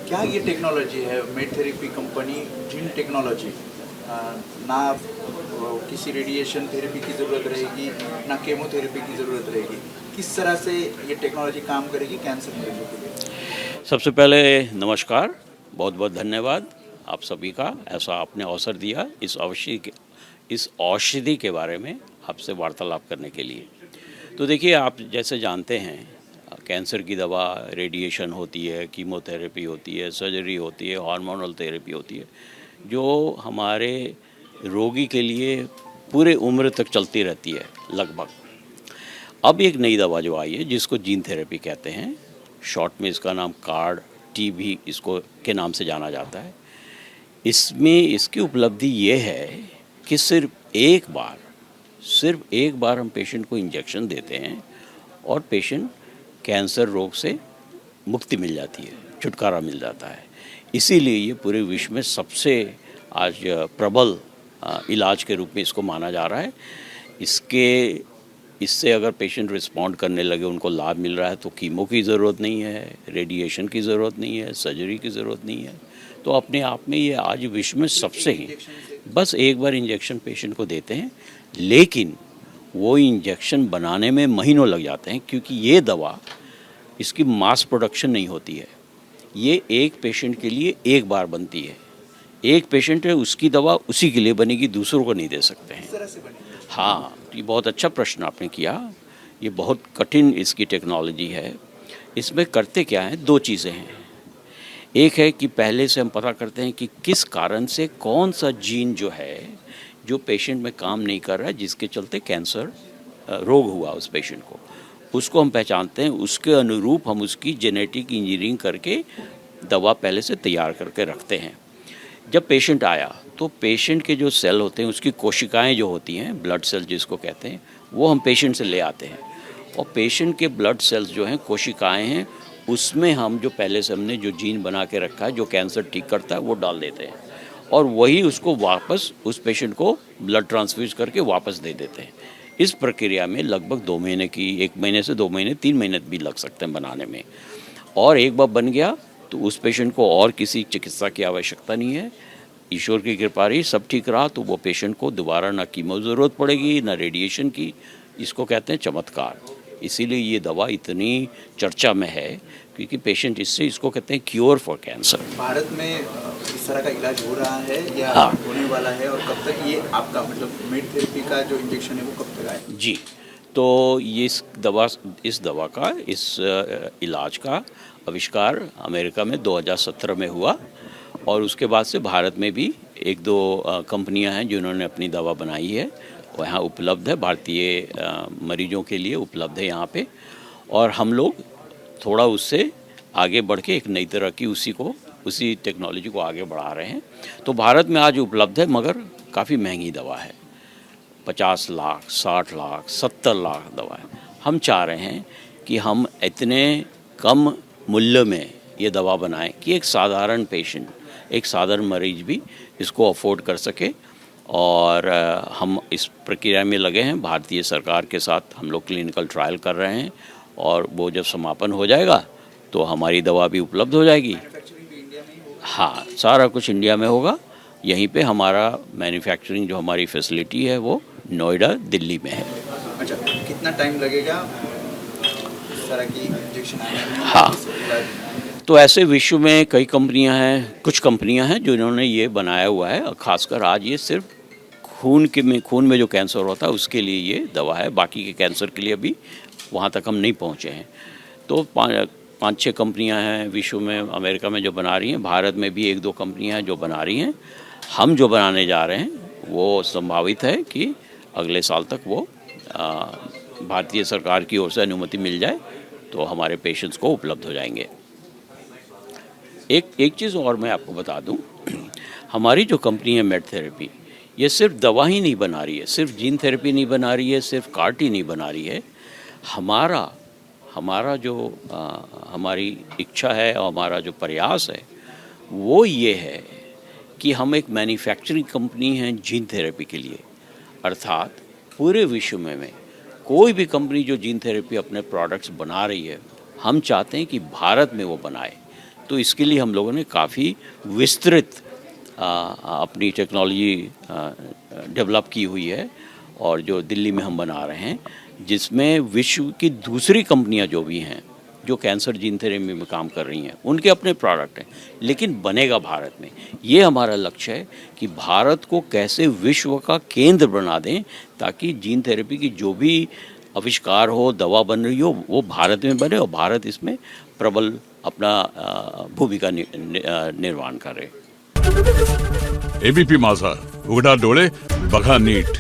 क्या ये टेक्नोलॉजी है made therapy company gene technology, ना किसी रेडिएशन थेरेपी की ज़रूरत रहेगी ना केमोथेरेपी की ज़रूरत रहेगी, किस तरह से ये टेक्नोलॉजी काम करेगी कैंसर मरीजों के लिए? सबसे पहले नमस्कार, बहुत बहुत धन्यवाद आप सभी का, ऐसा आपने अवसर दिया इस औषधि के बारे में आपसे वार्तालाप करने के लिए। तो देखिए, आप जैसे जानते हैं, कैंसर की दवा रेडिएशन होती है, कीमोथेरेपी होती है, सर्जरी होती है, हार्मोनल थेरेपी होती है, जो हमारे रोगी के लिए पूरे उम्र तक चलती रहती है लगभग। अब एक नई दवा जो आई है जिसको जीन थेरेपी कहते हैं, शॉर्ट में इसका नाम कार्ड टी भी इसको के नाम से जाना जाता है। इसमें इसकी उपलब्धि ये है कि सिर्फ एक बार हम पेशेंट को इंजेक्शन देते हैं और पेशेंट कैंसर रोग से मुक्ति मिल जाती है, छुटकारा मिल जाता है। इसीलिए ये पूरे विश्व में सबसे आज प्रबल इलाज के रूप में इसको माना जा रहा है। इससे अगर पेशेंट रिस्पॉन्ड करने लगे, उनको लाभ मिल रहा है, तो कीमो की ज़रूरत नहीं है, रेडिएशन की ज़रूरत नहीं है, सर्जरी की ज़रूरत नहीं है। तो अपने आप में ये आज विश्व में सबसे ही बस एक बार इंजेक्शन पेशेंट को देते हैं, लेकिन वो इंजेक्शन बनाने में महीनों लग जाते हैं, क्योंकि ये दवा इसकी मास प्रोडक्शन नहीं होती है। ये एक पेशेंट के लिए एक बार बनती है। एक पेशेंट है, उसकी दवा उसी के लिए बनेगी, दूसरों को नहीं दे सकते हैं। हाँ, ये बहुत अच्छा प्रश्न आपने किया। ये बहुत कठिन इसकी टेक्नोलॉजी है। इसमें करते क्या हैं, दो चीज़ें हैं। एक है कि पहले से हम पता करते हैं कि किस कारण से कौन सा जीन जो है, जो पेशेंट में काम नहीं कर रहा है, जिसके चलते कैंसर रोग हुआ उस पेशेंट को, उसको हम पहचानते हैं। उसके अनुरूप हम उसकी जेनेटिक इंजीनियरिंग करके दवा पहले से तैयार करके रखते हैं। जब पेशेंट आया तो पेशेंट के जो सेल होते हैं, उसकी कोशिकाएं जो होती हैं, ब्लड सेल जिसको कहते हैं, वो हम पेशेंट से ले आते हैं। और पेशेंट के ब्लड सेल्स जो हैं, कोशिकाएं हैं, उसमें हम जो पहले से हमने जो जीन बना के रखा है, जो कैंसर ठीक करता है, वो डाल देते हैं। और वही उसको वापस उस पेशेंट को ब्लड ट्रांसफ्यूज करके वापस दे देते हैं। इस प्रक्रिया में लगभग 2 महीने की, 1 महीने से 2 महीने, 3 महीने भी लग सकते हैं बनाने में। और एक बार बन गया तो उस पेशेंट को और किसी चिकित्सा की आवश्यकता नहीं है। ईश्वर की कृपा रही, सब ठीक रहा, तो वो पेशेंट को दोबारा ना कीमो ज़रूरत पड़ेगी, ना रेडिएशन की। इसको कहते हैं चमत्कार। इसीलिए ये दवा इतनी चर्चा में है, क्योंकि पेशेंट इसको कहते हैं क्योर फॉर कैंसर। भारत में इस तरह का इलाज हो रहा है या हाँ। होने वाला है, और कब तक ये आपका मतलब मेड थेरेपी का जो इंजेक्शन है वो कब तक आएगा? जी, तो ये इस इलाज का आविष्कार अमेरिका में 2017 में हुआ, और उसके बाद से भारत में भी 1-2 कंपनियां हैं जिन्होंने अपनी दवा बनाई है। वो यहाँ उपलब्ध है, भारतीय मरीजों के लिए उपलब्ध है यहाँ पे। और हम लोग थोड़ा उससे आगे बढ़ के एक नई तरह की उसी टेक्नोलॉजी को आगे बढ़ा रहे हैं। तो भारत में आज उपलब्ध है, मगर काफ़ी महंगी दवा है। 50 लाख, 60 लाख, 70 लाख दवा है। हम चाह रहे हैं कि हम इतने कम मूल्य में ये दवा बनाएं कि एक साधारण पेशेंट, एक साधारण मरीज भी इसको अफोर्ड कर सके। और हम इस प्रक्रिया में लगे हैं। भारतीय सरकार के साथ हम लोग क्लिनिकल ट्रायल कर रहे हैं, और वो जब समापन हो जाएगा तो हमारी दवा भी उपलब्ध हो जाएगी। हाँ, सारा कुछ इंडिया में होगा। यहीं पे हमारा मैन्युफैक्चरिंग, जो हमारी फैसिलिटी है, वो नोएडा, दिल्ली में है। अच्छा, कितना टाइम लगेगा इस तरह की इंजेक्शन आने में? हाँ, तो ऐसे विश्व में कई कंपनियां हैं, कुछ कंपनियां हैं जिन्होंने ये बनाया हुआ है। और ख़ासकर आज ये सिर्फ खून में जो कैंसर होता है उसके लिए ये दवा है। बाकी के कैंसर के लिए अभी वहाँ तक हम नहीं पहुँचे हैं। तो 5-6 कंपनियां हैं विश्व में, अमेरिका में जो बना रही हैं। भारत में भी 1-2 कंपनियां हैं जो बना रही हैं। हम जो बनाने जा रहे हैं वो संभावित है कि अगले साल तक वो भारतीय सरकार की ओर से अनुमति मिल जाए तो हमारे पेशेंट्स को उपलब्ध हो जाएंगे। एक चीज़ और मैं आपको बता दूं, हमारी जो कंपनी है मेड थेरेपी, ये सिर्फ दवा ही नहीं बना रही है, सिर्फ जीन थेरेपी नहीं बना रही है, सिर्फ कार्टी नहीं बना रही है। हमारा जो हमारी इच्छा है और हमारा जो प्रयास है वो ये है कि हम एक मैन्युफैक्चरिंग कंपनी हैं जीन थेरेपी के लिए। अर्थात पूरे विश्व में कोई भी कंपनी जो जीन थेरेपी अपने प्रोडक्ट्स बना रही है, हम चाहते हैं कि भारत में वो बनाए, तो इसके लिए हम लोगों ने काफ़ी विस्तृत अपनी टेक्नोलॉजी डेवलप की हुई है और जो दिल्ली में हम बना रहे हैं, जिसमें विश्व की दूसरी कंपनियां जो भी हैं जो कैंसर जीन थेरेपी में काम कर रही हैं, उनके अपने प्रोडक्ट हैं, लेकिन बनेगा भारत में। ये हमारा लक्ष्य है कि भारत को कैसे विश्व का केंद्र बना दें, ताकि जीन थेरेपी की जो भी आविष्कार हो, दवा बन रही हो, वो भारत में बने और भारत इसमें प्रबल अपना भूमिका निर्वाण करे। एबीपी माझा, उघडा डोळे बघा नीट।